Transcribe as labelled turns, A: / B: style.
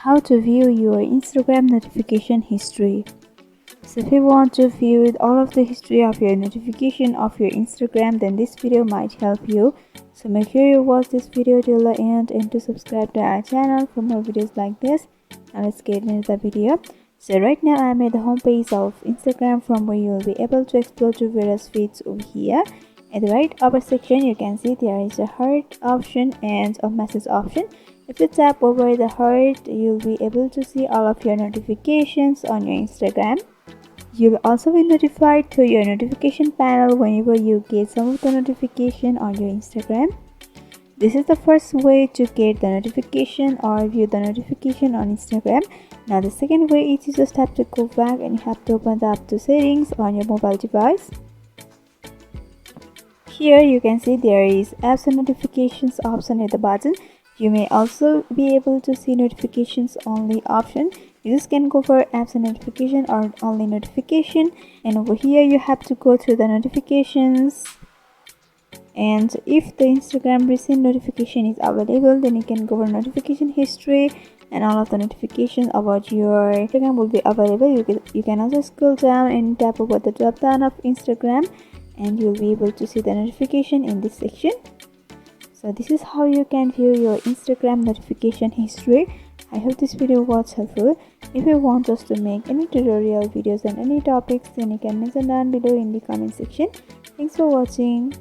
A: How to view your Instagram notification history. So if you want to view all of the history of your notification of your Instagram, then this video might help you. So make sure you watch this video till the end and to subscribe to our channel for more videos like this. Now let's get into the video. So right now I'm at the home page of Instagram, from where you will be able to explore to various feeds over here. At the right upper section you can see there is a heart option and a message option. If you tap over the heart, you'll be able to see all of your notifications on your Instagram. You'll also be notified to your notification panel whenever you get some of the notification on your Instagram. This is the first way to get the notification or view the notification on Instagram. Now the second way is you just have to go back and you have to open the up to settings on your mobile device. Here you can see there is apps and notifications option at the bottom. You may also be able to see notifications only option. You just can go for apps and notification or only notification, and over here you have to go through the notifications, and if the Instagram recent notification is available, then you can go for notification history, and all of the notifications about your Instagram will be available. You can also scroll down and tap over the drop down of Instagram, and you'll be able to see the notification in this section. So this is how you can view your Instagram notification history. I hope this video was helpful. If you want us to make any tutorial videos on any topics, then you can mention down below in the comment section. Thanks for watching.